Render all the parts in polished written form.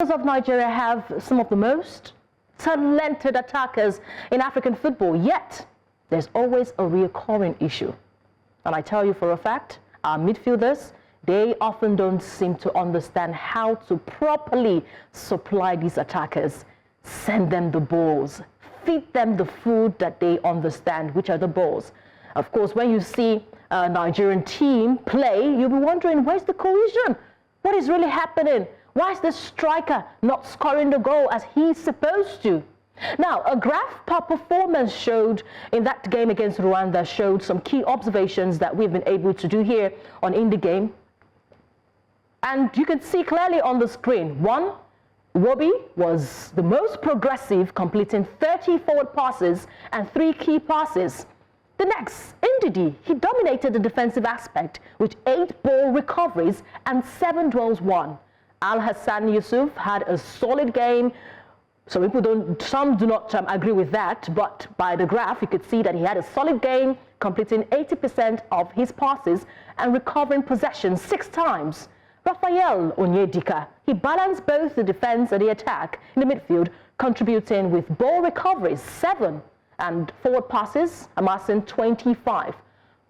of Nigeria have some of the most talented attackers in African football, yet there's always a recurring issue. And I tell you for a fact, our midfielders, they often don't seem to understand how to properly supply these attackers, send them the balls, feed them the food that they understand, which are the balls. Of course, when you see a Nigerian team play, you'll be wondering, where's the cohesion? What is really happening? Why is the striker not scoring the goal as he's supposed to? Now, a graph per performance showed in that game against Rwanda showed some key observations that we've been able to do here on In The Game. And you can see clearly on the screen, one, Iwobi was the most progressive, completing 30 forward passes and 3 key passes. The next, Ndidi, he dominated the defensive aspect with 8 ball recoveries and 7 duels won. Alhassan Yusuf had a solid game. Some do not agree with that, but by the graph, you could see that he had a solid game, completing 80% of his passes and recovering possession 6 times. Onyedika, he balanced both the defense and the attack in the midfield, contributing with ball recoveries 7 and forward passes amassing 25.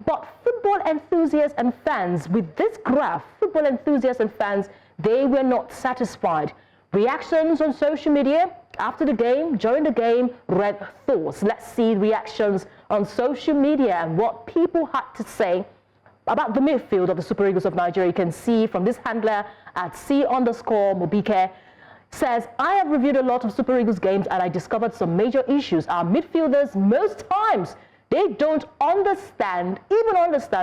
But football enthusiasts and fans, with this graph, football enthusiasts and fans, they were not satisfied. Reactions on social media after the game, during the game, read thoughts. Let's see reactions on social media and what people had to say about the midfield of the Super Eagles of Nigeria. You can see from this handler at C_Mobike says, I have reviewed a lot of Super Eagles games and I discovered some major issues. Our midfielders, most times, they don't understand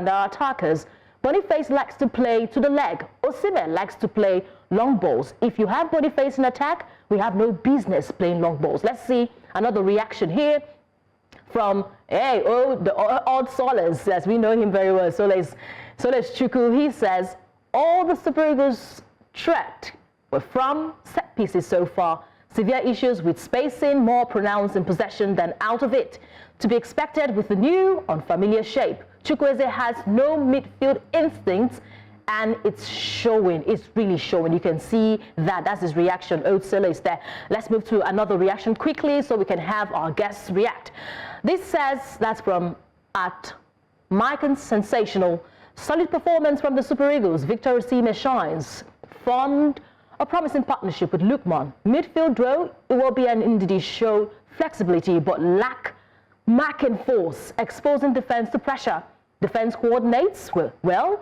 our attackers. Boniface likes to play to the leg. Osimhen likes to play long balls. If you have Boniface in attack, we have no business playing long balls. Let's see another reaction here from, the odd Soles, as we know him very well, Soles Chuku. He says, all the Super Eagles threat were from set pieces so far. Severe issues with spacing, more pronounced in possession than out of it. To be expected with the new, unfamiliar shape. Chukwueze has no midfield instincts, and it's showing. It's really showing. You can see that. That's his reaction. Otsela is there. Let's move to another reaction quickly so we can have our guests react. This says, that's from at Mike and Sensational. Solid performance from the Super Eagles. Victor Boniface shines. Formed a promising partnership with Lukman. Midfield duo, Iwobi and Ndidi show flexibility but lack marking force, exposing defense to pressure. Defense coordinates well.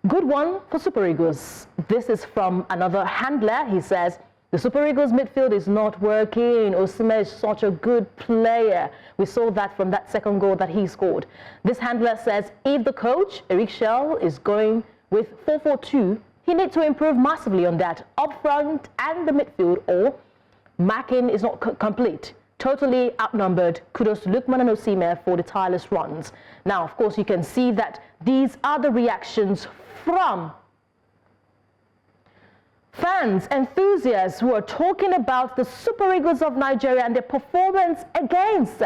Good one for Super Eagles. This is from another handler. He says, the Super Eagles midfield is not working. Osimhen is such a good player. We saw that from that second goal that he scored. This handler says, if the coach, Eric Schell, is going with 4-4-2, he needs to improve massively on that. Up front and the midfield, or marking is not complete. Totally outnumbered. Kudos to Lukman and Osimhen for the tireless runs. Now, of course, you can see that these are the reactions from fans, enthusiasts who are talking about the Super Eagles of Nigeria and their performance against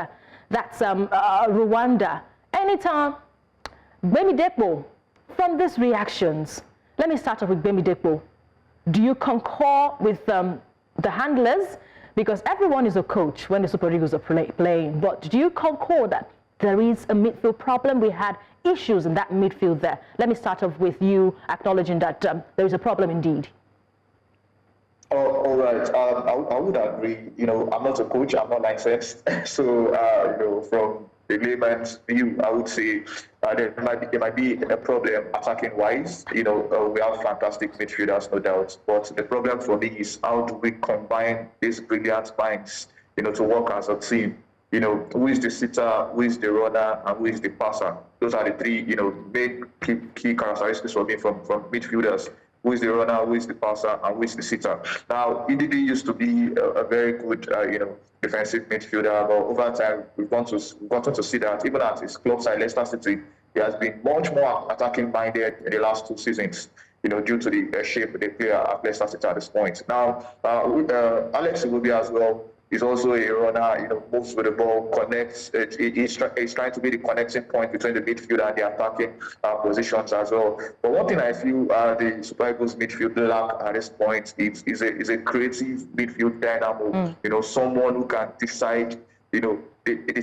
Rwanda. Enitan Obadina, from these reactions, let me start off with Obadina. Do you concur with the handlers? Because everyone is a coach when the Super Eagles are playing. But do you concur that there is a midfield problem? We had issues in that midfield there. Let me start off with you acknowledging that there is a problem indeed. All right. I would agree. I'm not a coach. I'm not licensed. So, from the layman's view, I would say there might be a problem attacking wise. We have fantastic midfielders, no doubt. But the problem for me is how do we combine these brilliant minds, to work as a team? Who is the sitter, who is the runner, and who is the passer? Those are the 3, main key characteristics for me from midfielders. Who is the runner, who is the passer, and who is the sitter? Now, Ndidi used to be a very good, defensive midfielder, but over time, we've gotten to see that even at his club side, Leicester City, he has been much more attacking minded in the last 2 seasons, due to the shape they play at Leicester City at this point. Now, Alex Iwobi as well, He's also a runner, moves with the ball, connects. He's trying to be the connecting point between the midfield and the attacking positions as well. But one thing I feel the Super Eagles midfield lack at this point is a creative midfield dynamo. Someone who can decide, the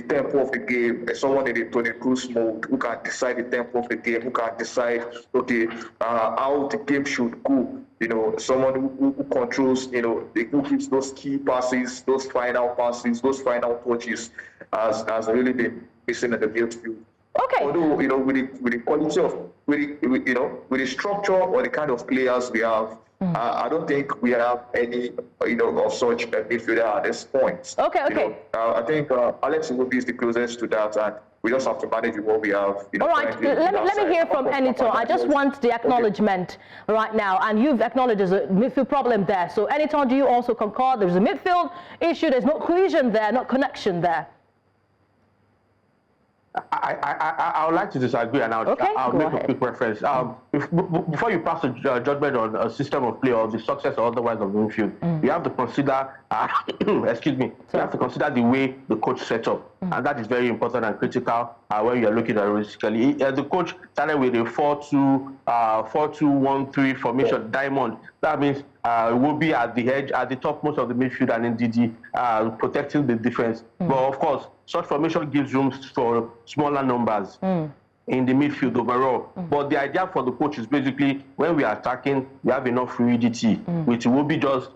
tempo of the game, someone in the Toni Kroos mode who can decide the tempo of the game, who can decide, how the game should go. Someone who controls, who gives those key passes, those final touches, has really been missing in the midfield. Okay. Although, with the quality of, with the structure or the kind of players we have, I don't think we have any, of such a midfielder at this point. Okay. I think Alex Iwobi is the closest to that, and we just have to manage with what we have. All right, let me hear from Enitan. I just want the acknowledgement right now, and you've acknowledged there's a midfield problem there. So Enitan, do you also concur there's a midfield issue, there's no cohesion there, not connection there? I would like to disagree, and I'll make a quick reference. Before you pass a judgment on a system of play or the success or otherwise of the midfield, you have to consider, you have to consider the way the coach set up, and that is very important and critical when you are looking at it realistically. The coach started with a 4-2-1-3 formation, diamond. That means will be at the edge, at the topmost of the midfield, and Ndidi protecting the defense. But of course, such formation gives room for smaller numbers in the midfield overall. But the idea for the coach is basically when we are attacking, we have enough fluidity, which will be just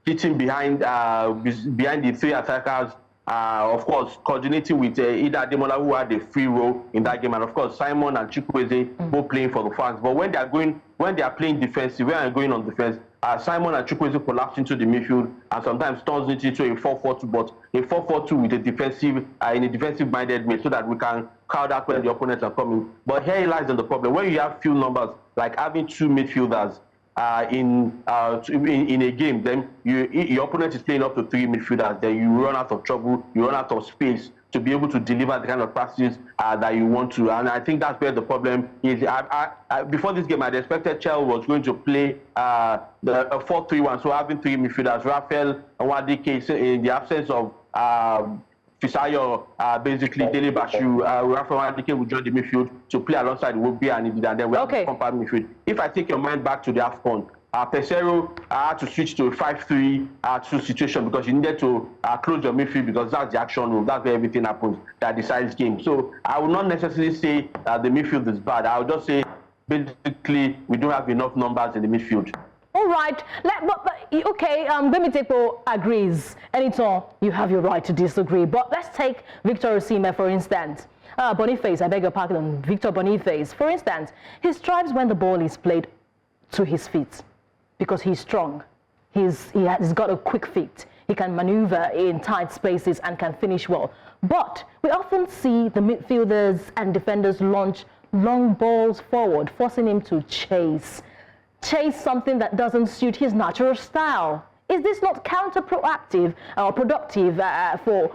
sitting behind the three attackers. Of course, coordinating with Ida Ademola, who had a free role in that game, and of course Simon and Chukwueze both playing for the fans. But when they are playing defensive, when they are going on defense, Simon and Chukwueze collapse into the midfield and sometimes turns it into a 4-4-2, but a 4-4-2 with a defensive, in a defensive-minded way, so that we can crowd out when the opponents are coming. But here lies in the problem. When you have few numbers, like having two midfielders in a game, then your opponent is playing up to three midfielders, then you run out of trouble, you run out of space to be able to deliver the kind of passes that you want to. And I think that's where the problem is. Before this game, I'd expected Chelsea was going to play the 4-3-1, so having three midfielders, Raphael Onyedika, in the absence of Fisayo, basically Dele Bashiru, Raphael Onyedika will join the midfield to play alongside Iwobi and Ndidi, and then we have the compact midfield. If I take your mind back to the AFCON, Pesero had to switch to a 5-3-2 situation because you needed to close your midfield, because that's the action room, that's where everything happens that decides game. So I would not necessarily say that the midfield is bad. I would just say basically we don't have enough numbers in the midfield. All right, Bemitepo agrees. Enitan, you have your right to disagree. But let's take Victor Osimhen, for instance. Boniface, I beg your pardon, Victor Boniface, for instance, he strives when the ball is played to his feet because he's strong. He's got a quick feet. He can maneuver in tight spaces and can finish well. But we often see the midfielders and defenders launch long balls forward, forcing him to chase something that doesn't suit his natural style. Is this not counterproductive or productive for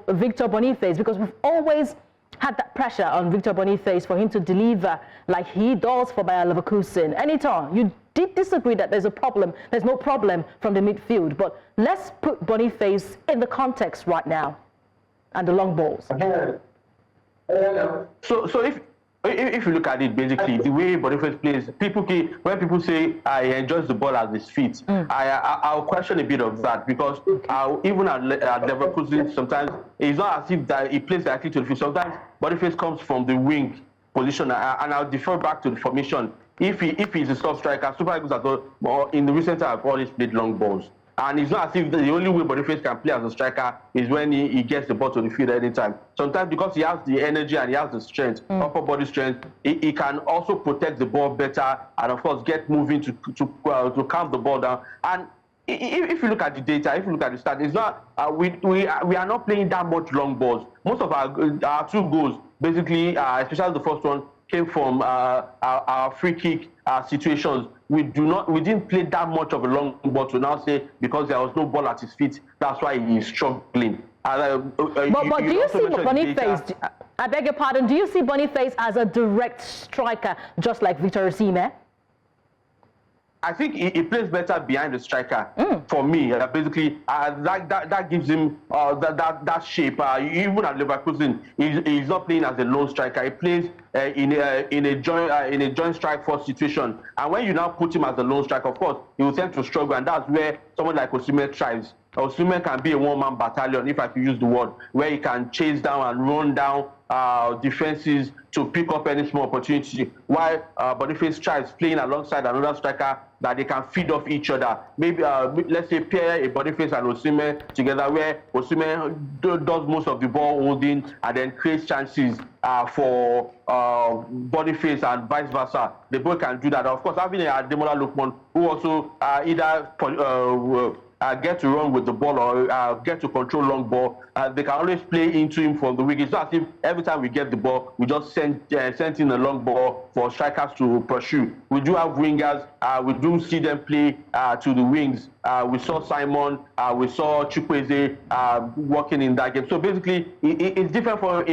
Victor Boniface? Because we've always had that pressure on Victor Boniface for him to deliver like he does for Bayer Leverkusen. Enitan, you did disagree that there's a problem. There's no problem from the midfield, but let's put Boniface in the context right now and the long balls. So if you look at it, basically the way Boniface plays, when people say he enjoys the ball at his feet, I'll question a bit of that, because even at Leverkusen, sometimes it's not as if that he plays directly to the field. Sometimes Boniface comes from the wing position, and I'll defer back to the formation. If he's a soft striker, Super Eagles in the recent time have always played long balls. And it's not as if the only way Boniface can play as a striker is when he gets the ball to the field at any time. Sometimes because he has the energy and he has the strength, upper body strength, he can also protect the ball better and of course get moving to calm the ball down. And if you look at the data, if you look at the stats, it's not we are not playing that much long balls. Most of our two goals, basically, especially the first one, came from our free kick situations. We didn't play that much of a long ball to now say because there was no ball at his feet, that's why he's struggling. But do you see Boniface? I beg your pardon. Do you see Boniface as a direct striker, just like Victor Osimhen? I think he plays better behind the striker. For me, basically, that gives him that shape. Even at Leverkusen, he's not playing as a lone striker. He plays in a joint strike force situation. And when you now put him as a lone striker, of course, he will tend to struggle, and that's where someone like Osimhen thrives. Osimhen can be a one-man battalion, if I could use the word, where he can chase down and run down defenses to pick up any small opportunity, while Boniface tries playing alongside another striker that they can feed off each other. Maybe, let's say, pair a Boniface and Osimhen together, where Osimhen does most of the ball holding and then creates chances for Boniface and vice versa. They both can do that. Of course, having a Ademola Lookman who also either get to run with the ball or get to control long ball, they can always play into him from the wing. It's not as if every time we get the ball, we just send in a long ball for strikers to pursue. We do have wingers. We do see them play to the wings. We saw Simon, we saw Chukwueze working in that game. So basically, it's different for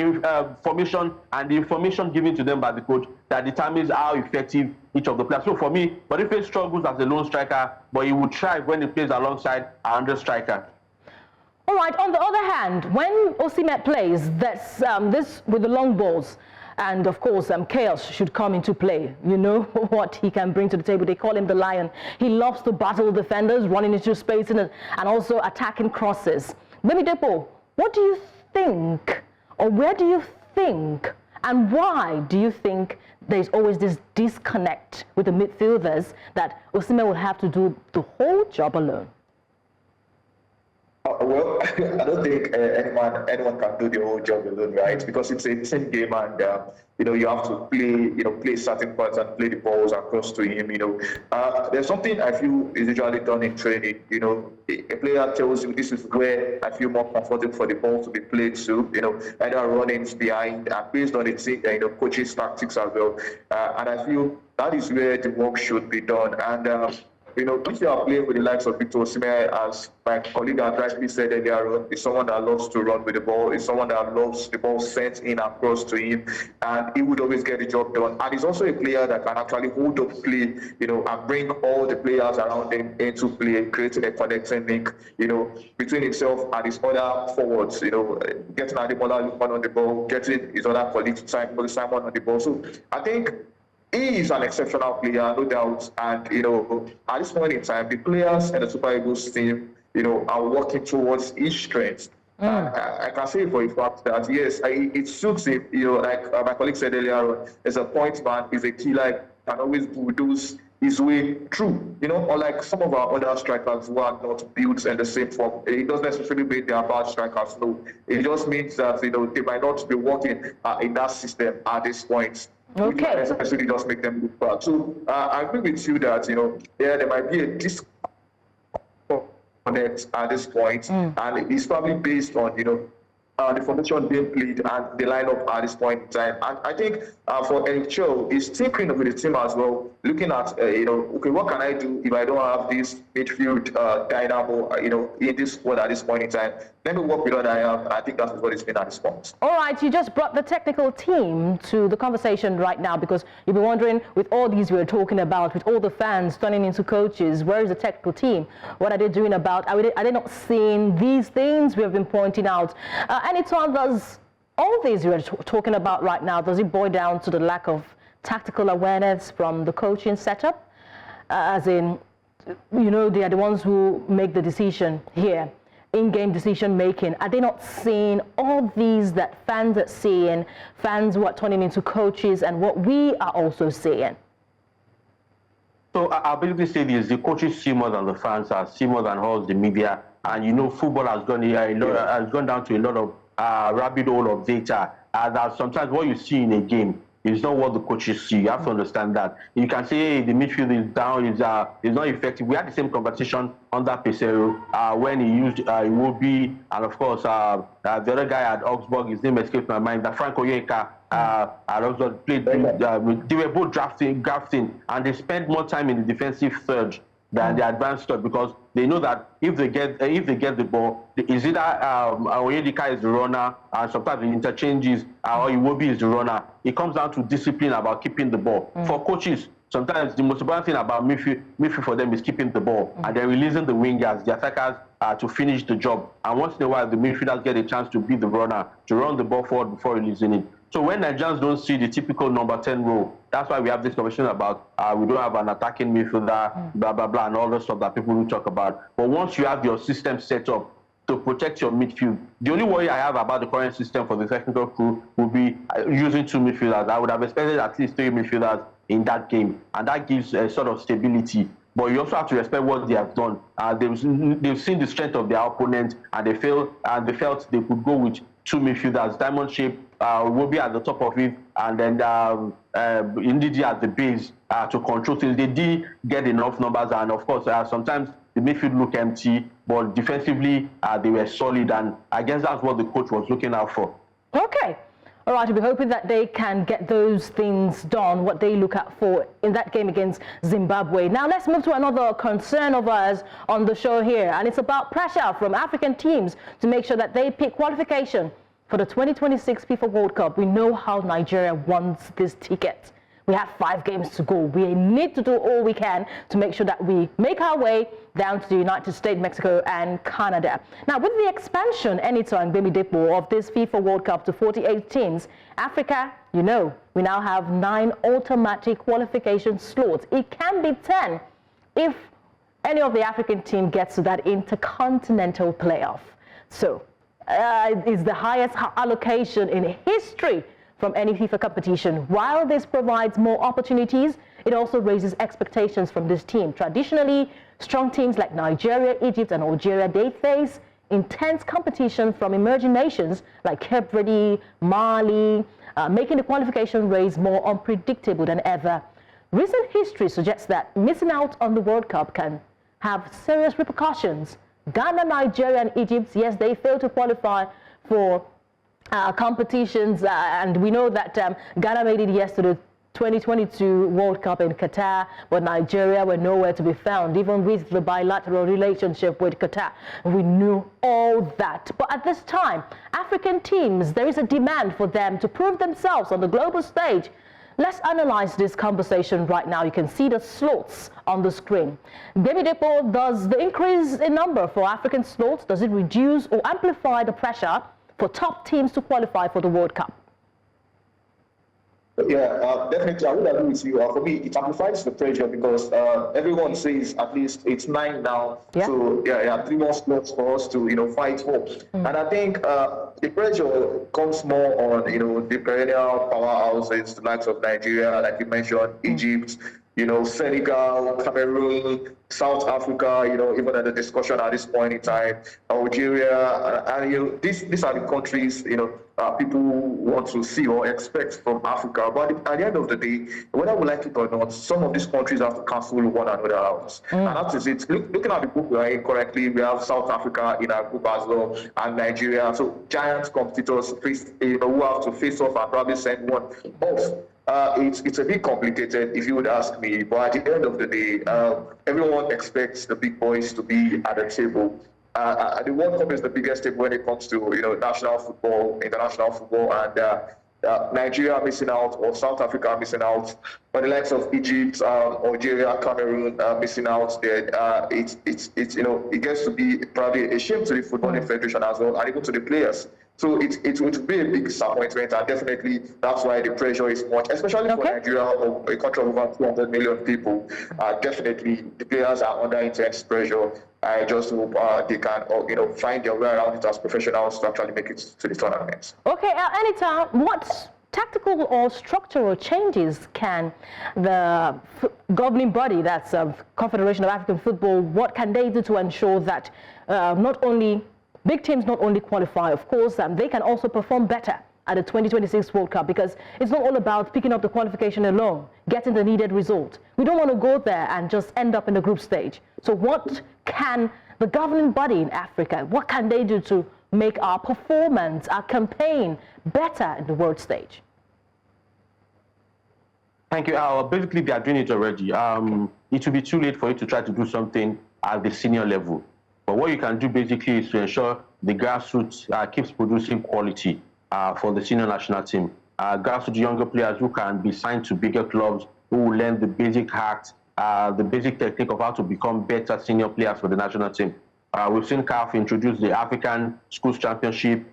formation, and the information given to them by the coach that determines how effective each of the players. So for me, Boniface struggles as a lone striker, but he would thrive when he plays alongside another striker. All right, on the other hand, when Osimhen plays, that's this with the long balls, and of course, chaos should come into play. You know what he can bring to the table. They call him the Lion. He loves to battle defenders, running into space and also attacking crosses. Bemidepo, what do you think, or where do you think, and why do you think there's always this disconnect with the midfielders that Osimhen will have to do the whole job alone? Well, I don't think anyone can do the whole job alone, right? Because it's a team game, and you have to play certain parts and play the balls across to him. There's something I feel is usually done in training. A player tells you this is where I feel more comfortable for the ball to be played to. Either running behind, and based on the team, coach's tactics as well. And I feel that is where the work should be done. And if you are playing with the likes of Victor Boniface, as my colleague has rightly said earlier, is someone that loves to run with the ball, is someone that loves the ball sent in across to him, and he would always get the job done. And he's also a player that can actually hold up play, and bring all the players around him into play, creating a connecting link, between himself and his other forwards, getting Ademola on the ball, getting his other colleague Simon on the ball. So I think he is an exceptional player, no doubt. And, at this point in time, the players and the Super Eagles team, are working towards each strength. I can say for a fact that, yes, it suits him. Like my colleague said earlier, as a point man, is a killer, can always bulldoze his way through. Unlike some of our other strikers who are not built in the same form. It doesn't necessarily mean they are bad strikers, no. It just means that, they might not be working in that system at this point. Okay. Especially just make them look bad. So I agree with you that there might be a disconnect at this point, and it's probably based on the formation being played and the lineup at this point in time. And I think for NHL, is tinkering with the team as well, looking at okay, what can I do if I don't have this midfield dynamo in this squad at this point in time? Let me work with what I have. I think that is what it's been at this point. All right, you just brought the technical team to the conversation right now, because you'll be wondering, with all these we're talking about, with all the fans turning into coaches, where is the technical team? What are they doing about? Are they not seeing these things we have been pointing out? Enitan, does all these we're talking about right now, does it boil down to the lack of tactical awareness from the coaching setup? As in, they are the ones who make the decision here. In-game decision making, are they not seeing all these that fans are seeing, fans who are turning into coaches, and what we are also seeing? So I'll basically say this: the coaches see more than the fans, see more than all the media, and football has gone down to a lot of rabbit hole of data. That sometimes what you see in a game is not what the coaches see. You have to understand that. You can say, hey, the midfield is down, is not effective. We had the same conversation under Pesero when he used Iwobi, and of course the other guy at Augsburg, his name escaped my mind, that Frank Onyedika at Augsburg played. They were both drafting, and they spent more time in the defensive third than the advanced third, because they know that if they get the ball, is either Onyedika is the runner, and sometimes the interchanges, or Iwobi is the runner. It comes down to discipline about keeping the ball. For coaches, sometimes the most important thing about midfield for them is keeping the ball and then releasing the wingers, the attackers, to finish the job. And once in a while, the midfielders get a chance to beat the runner, to run the ball forward before releasing it. So when Nigerians don't see the typical number 10 role, that's why we have this conversation about we don't have an attacking midfielder, blah, blah, blah, and all the stuff that people will talk about. But once you have your system set up to protect your midfield, the only worry I have about the current system for the technical crew will be using 2 midfielders. I would have expected at least 3 midfielders in that game, and that gives a sort of stability. But you also have to respect what they have done. They've seen the strength of their opponent, and they felt they could go with 2 midfielders, diamond shape, will be at the top of it, and then Ndidi at the base to control things. They did get enough numbers, and of course, sometimes the midfield looked empty, but defensively they were solid, and I guess that's what the coach was looking out for. Okay. All right, we'll be hoping that they can get those things done, what they look out for in that game against Zimbabwe. Now, let's move to another concern of ours on the show here, and it's about pressure from African teams to make sure that they pick qualification for the 2026 FIFA World Cup. We know how Nigeria wants this ticket. We have 5 games to go. We need to do all we can to make sure that we make our way down to the United States, Mexico, and Canada. Now, with the expansion, Enitan Obadina, of this FIFA World Cup to 48 teams, Africa, you know, we now have 9 automatic qualification slots. It can be 10 if any of the African team gets to that intercontinental playoff. So, it's the highest allocation in history from any FIFA competition. While this provides more opportunities, it also raises expectations from this team. Traditionally, strong teams like Nigeria, Egypt, and Algeria, they face intense competition from emerging nations like Cape Verde, Mali, making the qualification race more unpredictable than ever. Recent history suggests that missing out on the World Cup can have serious repercussions. Ghana, Nigeria, and Egypt, yes, they failed to qualify for competitions, and we know that Ghana made it yesterday, 2022 World Cup in Qatar, but Nigeria were nowhere to be found, even with the bilateral relationship with Qatar. We knew all that. But at this time, African teams, there is a demand for them to prove themselves on the global stage. Let's analyze this conversation right now. You can see the slots on the screen. Obadina, does the increase in number for African slots, does it reduce or amplify the pressure for top teams to qualify for the World Cup? Yeah, definitely. I would agree with you. For me, it amplifies the pressure because everyone says at least it's 9 now. Yeah. So yeah, 3 more slots for us to fight for. And I think the pressure comes more on the perennial powerhouses, the likes of Nigeria, like you mentioned, Egypt, Senegal, Cameroon, South Africa, even at the discussion at this point in time, Algeria, and these are the countries, people want to see or expect from Africa. But at the end of the day, whether we like it or not, some of these countries have to cancel one another out. And that is it. Looking at the group we are in correctly, we have South Africa in our group as well, and Nigeria. So giant competitors, who have to face off and probably send one off. It's a bit complicated, if you would ask me, but at the end of the day, everyone expects the big boys to be at the table. The World Cup is the biggest table when it comes to national football, international football, and Nigeria missing out, or South Africa missing out, but the likes of Egypt, Algeria, Cameroon missing out. There, it gets to be probably a shame to the Footballing Federation as well, and even to the players. So it would be a big disappointment, and definitely that's why the pressure is much, especially for Nigeria, a country of over 200 million people. Definitely the players are under intense pressure. I just hope they can, find their way around it as professionals to actually make it to the tournament. Okay, Enitan, what tactical or structural changes can the governing body, that's Confederation of African Football, what can they do to ensure that big teams not only qualify, of course, they can also perform better at the 2026 World Cup, because it's not all about picking up the qualification alone, getting the needed result. We don't want to go there and just end up in the group stage. So what can the governing body in Africa, what can they do to make our performance, our campaign better in the world stage? Thank you. Basically, they are doing it already. It will be too late for you to try to do something at the senior level. But what you can do basically is to ensure the grassroots keeps producing quality for the senior national team. Grassroots younger players who can be signed to bigger clubs, who will learn the basic hacks, the basic technique of how to become better senior players for the national team. We've seen CAF introduce the African Schools Championship.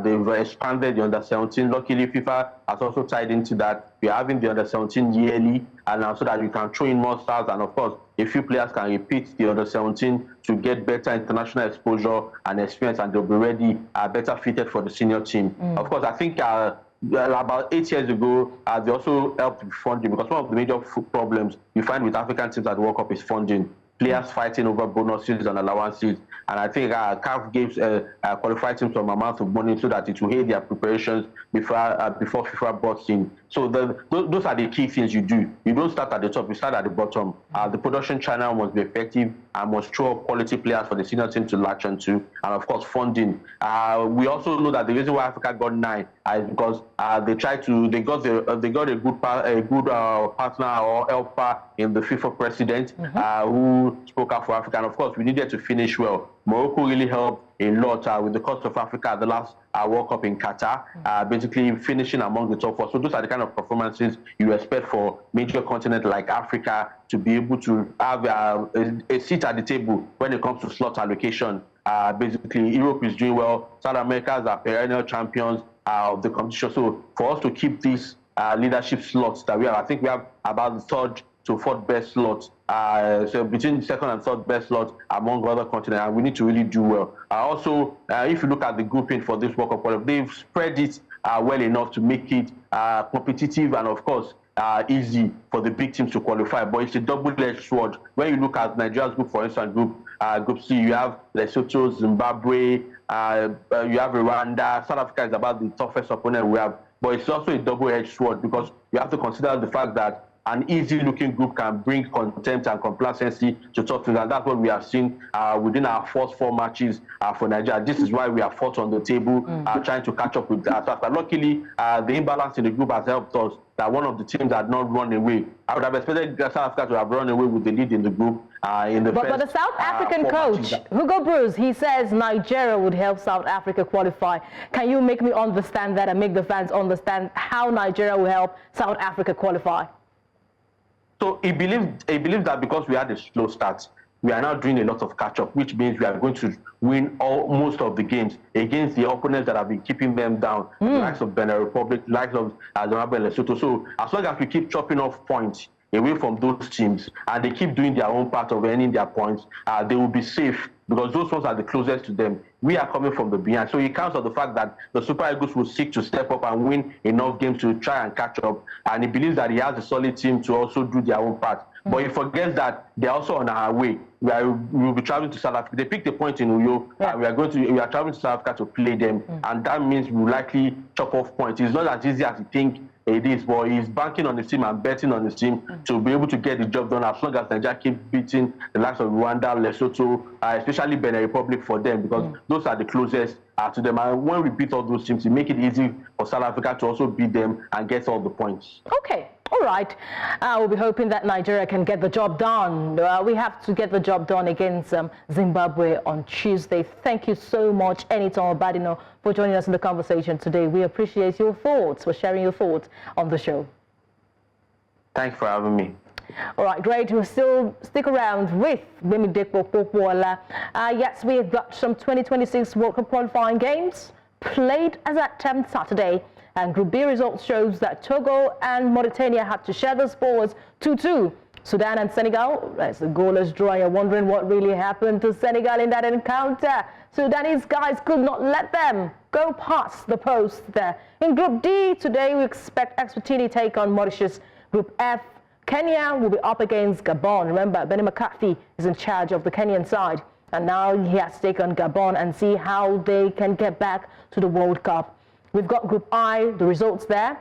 They've expanded the under-17. Luckily, FIFA has also tied into that. We're having the under-17 yearly, and so that you can throw in more stars, and of course, a few players can repeat the under-17 to get better international exposure and experience, and they'll be ready, better fitted for the senior team. Of course, I think about 8 years ago, they also helped with funding, because one of the major problems you find with African teams at the World Cup is funding. Players fighting over bonuses and allowances, and I think CAF gives qualified teams some amount of money so that it will aid their preparations before FIFA busts in. So those are the key things you do. You don't start at the top, you start at the bottom. The production channel must be effective and must throw up quality players for the senior team to latch onto, and of course funding. We also know that the reason why Africa got 9 is because they got a good partner or helper in the FIFA president who spoke out for Africa, and of course we needed to finish well. Morocco really helped a lot with the cost of Africa at the last World Cup in Qatar, basically finishing among the top 4. So those are the kind of performances you expect for major continent like Africa to be able to have a seat at the table when it comes to slot allocation. Basically, Europe is doing well. South America are perennial champions of the competition. So for us to keep these leadership slots that we have, I think we have about the 3rd to 4th best slots. So between 2nd and 3rd best slots among other continents, and we need to really do well. Also, if you look at the grouping for this World Cup, they've spread it well enough to make it competitive and, of course, easy for the big teams to qualify. But it's a double-edged sword. When you look at Nigeria's group, for instance, Group C, you have Lesotho, Zimbabwe, you have Rwanda. South Africa is about the toughest opponent we have. But it's also a double-edged sword, because you have to consider the fact that an easy-looking group can bring contempt and complacency to top teams, and that's what we have seen within our first 4 matches for Nigeria. This is why we are 4th on the table, trying to catch up with South Africa. Luckily, the imbalance in the group has helped us, that one of the teams had not run away. I would have expected South Africa to have run away with the lead in the group in the first. But the South African coach, Hugo Bruce, he says Nigeria would help South Africa qualify. Can you make me understand that and make the fans understand how Nigeria will help South Africa qualify? So he believes that because we had a slow start, we are now doing a lot of catch-up, which means we are going to win most of the games against the opponents that have been keeping them down, the likes of Benin Republic, the likes of Zimbabwe and Lesotho. So as long as we keep chopping off points away from those teams, and they keep doing their own part of earning their points, they will be safe, because those ones are the closest to them. We are coming from the behind. So he counts on the fact that the Super Eagles will seek to step up and win enough games to try and catch up. And he believes that he has a solid team to also do their own part. But he forgets that they're also on our way. We will be traveling to South Africa. They picked a point in Uyo. We are traveling to South Africa to play them. And that means we will likely chop off points. It's not as easy as you think it is, but he's banking on his team and betting on his team to be able to get the job done, as long as Nigeria keep beating the likes of Rwanda, Lesotho, especially Benin Republic for them, because those are the closest to them. And when we beat all those teams, it make it easy for South Africa to also beat them and get all the points. Okay. All right. We'll be hoping that Nigeria can get the job done. We have to get the job done against Zimbabwe on Tuesday. Thank you so much, Enitan Obadina, for joining us in the conversation today. We appreciate your thoughts, for sharing your thoughts on the show. Thanks for having me. All right, great. We'll still stick around with Onyedika. Yes, we've got some 2026 World Cup qualifying games played as at Saturday. And Group B results shows that Togo and Mauritania had to share the scores 2-2. Sudan and Senegal, that's a goalless draw. You're wondering what really happened to Senegal in that encounter. Sudanese guys could not let them go past the post there. In Group D, today we expect Eswatini take on Mauritius. Group F, Kenya will be up against Gabon. Remember, Benny McCarthy is in charge of the Kenyan side. And now he has to take on Gabon and see how they can get back to the World Cup. We've got Group I, the results there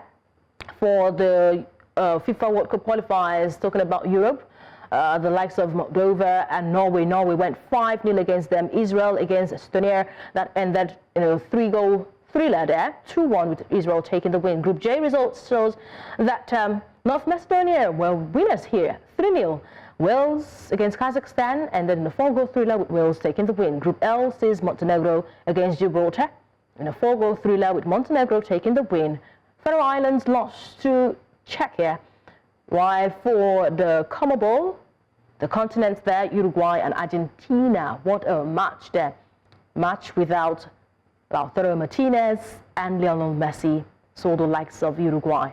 for the FIFA World Cup qualifiers, talking about Europe. The likes of Moldova and Norway. Norway went 5-0 against them. Israel against Estonia. That ended in a 3-goal thriller there. 2-1 with Israel taking the win. Group J results shows that North Macedonia were winners here. 3-0. Wales against Kazakhstan, and then in a 4-goal thriller with Wales taking the win. Group L sees Montenegro against Gibraltar. In a 4-goal thriller with Montenegro taking the win. Faroe Islands lost to Czechia. While for the CONMEBOL, the continents there, Uruguay and Argentina, what a match there. Match without Lautaro Martinez and Lionel Messi, so the likes of Uruguay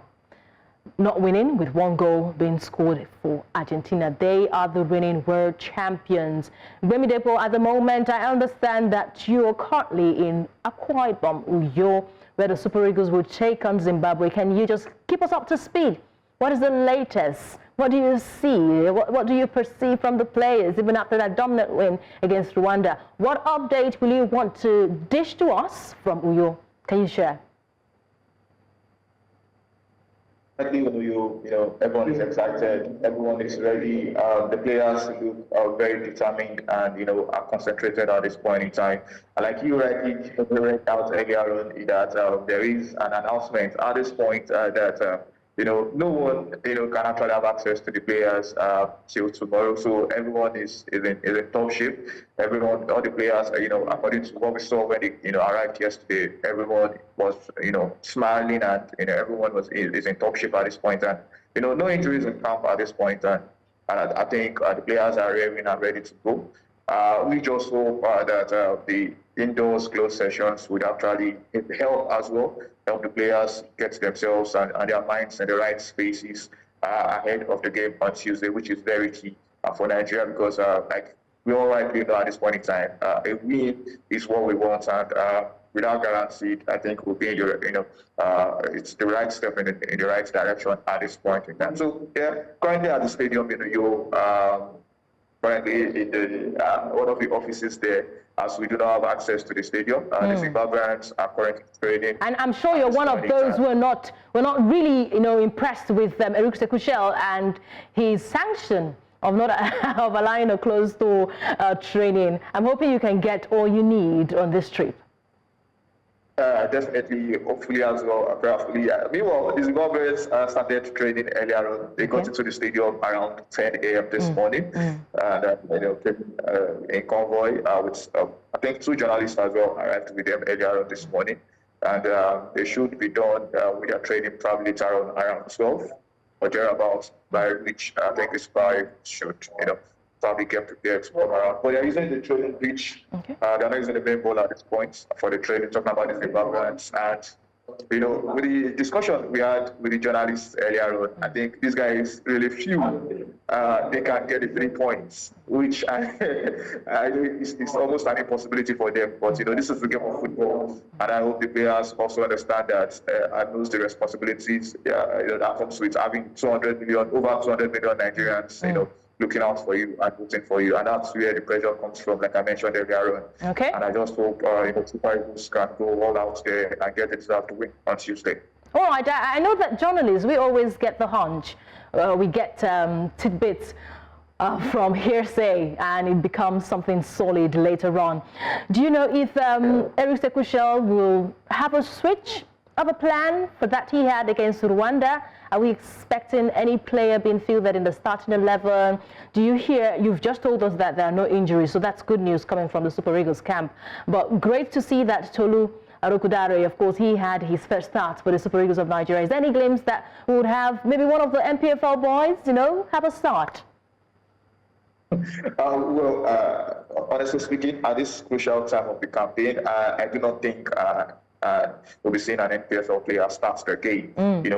not winning, with 1 goal being scored for Argentina. They are the reigning world champions. Remy Depo, at the moment, I understand that you are currently in Akwa Ibom, Uyo, where the Super Eagles will take on Zimbabwe. Can you just keep us up to speed? What is the latest? What do you see? What do you perceive from the players, even after that dominant win against Rwanda? What update will you want to dish to us from Uyo? Can you share? Everyone is excited, everyone is ready. The players look very determined and, are concentrated at this point in time. Like you rightly read out earlier on, that there is an announcement at this point that, no one, can actually have access to the players till tomorrow. So everyone is in top shape. Everyone, all the players, according to what we saw when they, arrived yesterday, everyone was, smiling and, everyone is in top shape at this point. And, no injuries in camp at this point. And I think the players are raring and ready to go. We just hope that the indoors closed sessions would actually help as well, help the players get themselves and their minds in the right spaces ahead of the game on Tuesday, which is very key for Nigeria, because like we all rightly know at this point in time, a win is what we want, and without guaranteed, I think we'll be it's the right step in the right direction at this point in time. So yeah, currently at the stadium in Uyo, currently in one of the offices there, as we do not have access to the stadium. The Zimbabweans are currently training. And I'm sure you're one of those who are not really, impressed with Eric Sekushel and his sanction of not of allowing a closed door training. I'm hoping you can get all you need on this trip. Definitely, hopefully as well, prayerfully. Meanwhile, the Zimbabweans started training earlier on. They got into the stadium around 10 a.m. this morning, and came in convoy with, I think, 2 journalists as well arrived with them earlier on this morning, and they should be done with their training probably later on around 12 or thereabouts, by which I think this by should, probably get prepared to come around. But they're using the training pitch. They're not using the main ball at this point for the training, talking about the Zimbabweans. And, with the discussion we had with the journalists earlier on, I think these guys really feel they can get the 3 points, which I it's almost an impossibility for them. But, this is the game of football. And I hope the players also understand that and knows the responsibilities that comes with having over 200 million Nigerians, looking out for you and rooting for you, and that's where the pressure comes from, like I mentioned earlier on. Okay. And I just hope Super Eagles can go all out there and get the deserved win on Tuesday. All right, I know that journalists, we always get the hunch. We get tidbits from hearsay, and it becomes something solid later on. Do you know if Eric Sekushel will have a switch of a plan for that he had against Rwanda? Are we expecting any player being fielded in the starting 11? Do you hear, you've just told us that there are no injuries, so that's good news coming from the Super Eagles camp. But great to see that Tolu Arokudare, of course, he had his first start with the Super Eagles of Nigeria. Is there any glimpse that we would have maybe one of the MPFL boys, have a start? Honestly speaking, at this crucial time of the campaign, I do not think we'll be seeing an NPFL player start the game.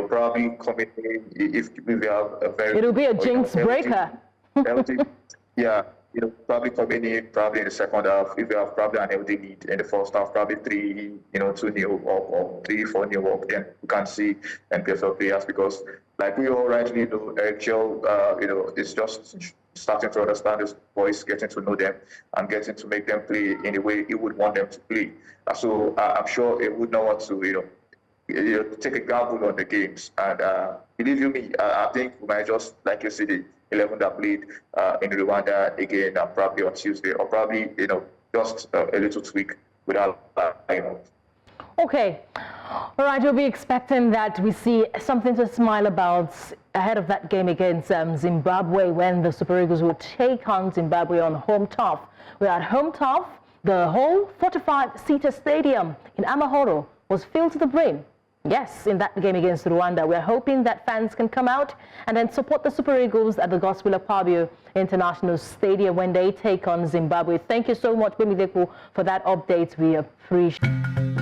Probably committing if we have a very... It'll be a jinx breaker. Yeah, probably coming in probably in the second half. If we have probably an LD lead in the first half, probably 2-0 up or 3-4-0 up, then we can see NPFL players, because like we all rightly know, Joe, is just starting to understand his boys, getting to know them and getting to make them play in the way he would want them to play. So I'm sure he would not want to, take a gamble on the games. And believe you me, I think we might just, like you said, the 11 that played in Rwanda again, probably on Tuesday, or probably, just a little tweak without, Okay. All right, we'll be expecting that we see something to smile about ahead of that game against Zimbabwe, when the Super Eagles will take on Zimbabwe on home turf. We're at home turf. The whole 45-seater stadium in Amahoro was filled to the brim Yes, in that game against Rwanda. We're hoping that fans can come out and then support the Super Eagles at the Gospel Akpabio International Stadium when they take on Zimbabwe. Thank you so much, Bimideku, for that update. We appreciate it.